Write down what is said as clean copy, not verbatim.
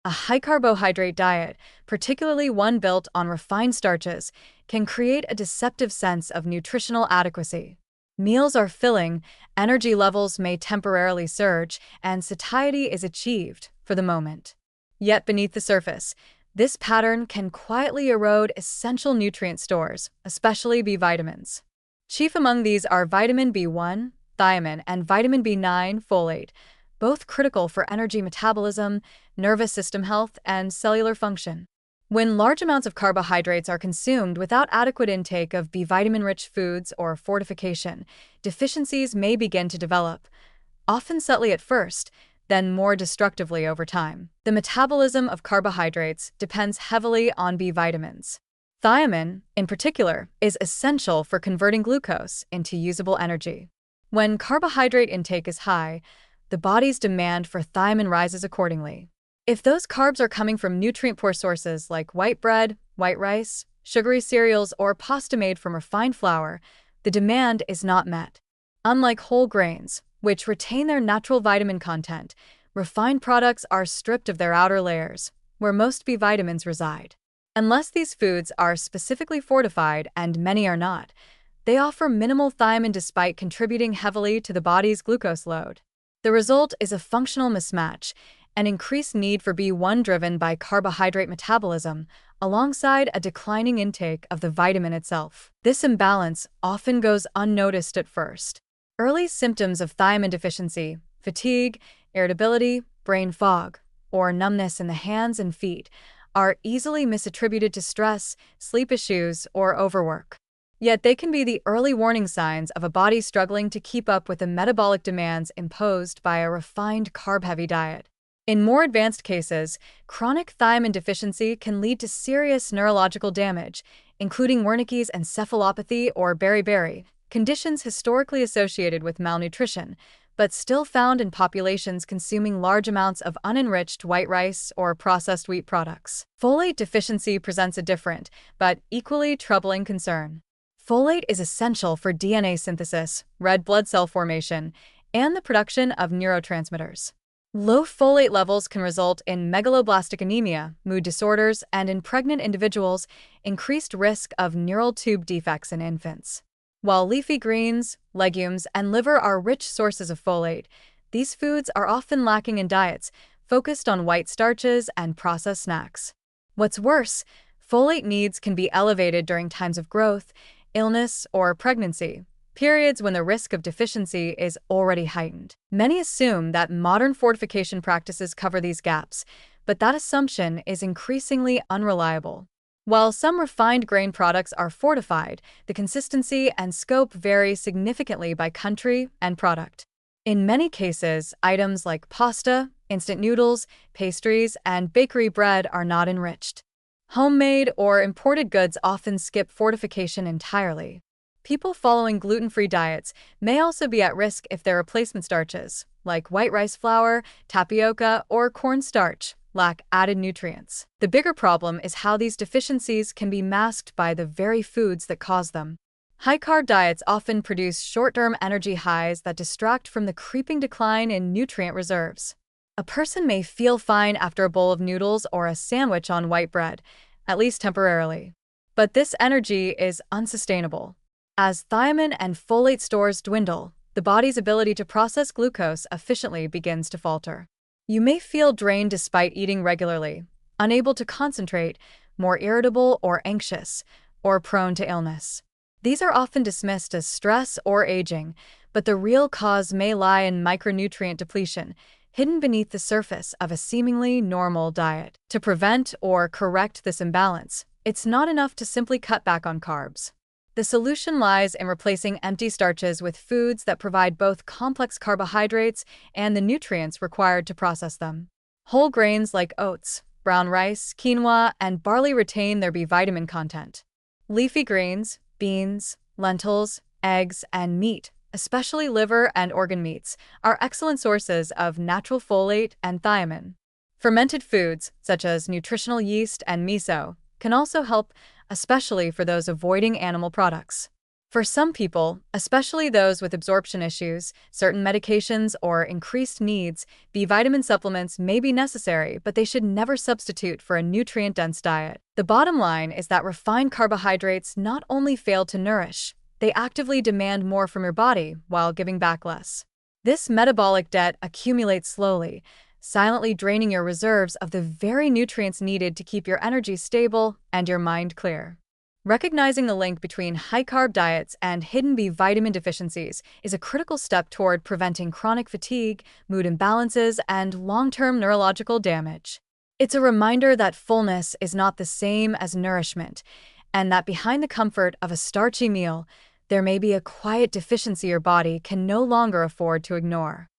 A high carbohydrate diet, particularly one built on refined starches, can create a deceptive sense of nutritional adequacy. Meals are filling, energy levels may temporarily surge, and satiety is achieved for the moment. Yet beneath the surface, this pattern can quietly erode essential nutrient stores, especially B vitamins. Chief among these are vitamin B1, thiamine, and vitamin B9, folate, both critical for energy metabolism, nervous system health, and cellular function. When large amounts of carbohydrates are consumed without adequate intake of B vitamin-rich foods or fortification, deficiencies may begin to develop, often subtly at first, then more destructively over time. The metabolism of carbohydrates depends heavily on B vitamins. Thiamine, in particular, is essential for converting glucose into usable energy. When carbohydrate intake is high, the body's demand for thiamine rises accordingly. If those carbs are coming from nutrient-poor sources like white bread, white rice, sugary cereals, or pasta made from refined flour, the demand is not met. Unlike whole grains, which retain their natural vitamin content, refined products are stripped of their outer layers, where most B vitamins reside. Unless these foods are specifically fortified, and many are not, they offer minimal thiamine despite contributing heavily to the body's glucose load. The result is a functional mismatch, an increased need for B1 driven by carbohydrate metabolism, alongside a declining intake of the vitamin itself. This imbalance often goes unnoticed at first. Early symptoms of thiamine deficiency, fatigue, irritability, brain fog, or numbness in the hands and feet, are easily misattributed to stress, sleep issues, or overwork. Yet they can be the early warning signs of a body struggling to keep up with the metabolic demands imposed by a refined carb-heavy diet. In more advanced cases, chronic thiamine deficiency can lead to serious neurological damage, including Wernicke's encephalopathy or beriberi, conditions historically associated with malnutrition, but still found in populations consuming large amounts of unenriched white rice or processed wheat products. Folate deficiency presents a different, but equally troubling concern. Folate is essential for DNA synthesis, red blood cell formation, and the production of neurotransmitters. Low folate levels can result in megaloblastic anemia, mood disorders, and in pregnant individuals, increased risk of neural tube defects in infants. While leafy greens, legumes, and liver are rich sources of folate, these foods are often lacking in diets focused on white starches and processed snacks. What's worse, folate needs can be elevated during times of growth, illness, or pregnancy, periods when the risk of deficiency is already heightened. Many assume that modern fortification practices cover these gaps, but that assumption is increasingly unreliable. While some refined grain products are fortified, the consistency and scope vary significantly by country and product. In many cases, items like pasta, instant noodles, pastries, and bakery bread are not enriched. Homemade or imported goods often skip fortification entirely. People following gluten-free diets may also be at risk if their replacement starches, like white rice flour, tapioca, or cornstarch, lack added nutrients. The bigger problem is how these deficiencies can be masked by the very foods that cause them. High-carb diets often produce short-term energy highs that distract from the creeping decline in nutrient reserves. A person may feel fine after a bowl of noodles or a sandwich on white bread, at least temporarily. But this energy is unsustainable. As thiamine and folate stores dwindle, the body's ability to process glucose efficiently begins to falter. You may feel drained despite eating regularly, unable to concentrate, more irritable or anxious, or prone to illness. These are often dismissed as stress or aging, but the real cause may lie in micronutrient depletion, hidden beneath the surface of a seemingly normal diet. To prevent or correct this imbalance, it's not enough to simply cut back on carbs. The solution lies in replacing empty starches with foods that provide both complex carbohydrates and the nutrients required to process them. Whole grains like oats, brown rice, quinoa, and barley retain their B vitamin content. Leafy greens, beans, lentils, eggs, and meat, especially liver and organ meats, are excellent sources of natural folate and thiamine. Fermented foods, such as nutritional yeast and miso, can also help, especially for those avoiding animal products. For some people, especially those with absorption issues, certain medications, or increased needs, B vitamin supplements may be necessary, but they should never substitute for a nutrient-dense diet. The bottom line is that refined carbohydrates not only fail to nourish, they actively demand more from your body while giving back less. This metabolic debt accumulates slowly, silently draining your reserves of the very nutrients needed to keep your energy stable and your mind clear. Recognizing the link between high-carb diets and hidden B vitamin deficiencies is a critical step toward preventing chronic fatigue, mood imbalances, and long-term neurological damage. It's a reminder that fullness is not the same as nourishment, and that behind the comfort of a starchy meal, there may be a quiet deficiency your body can no longer afford to ignore.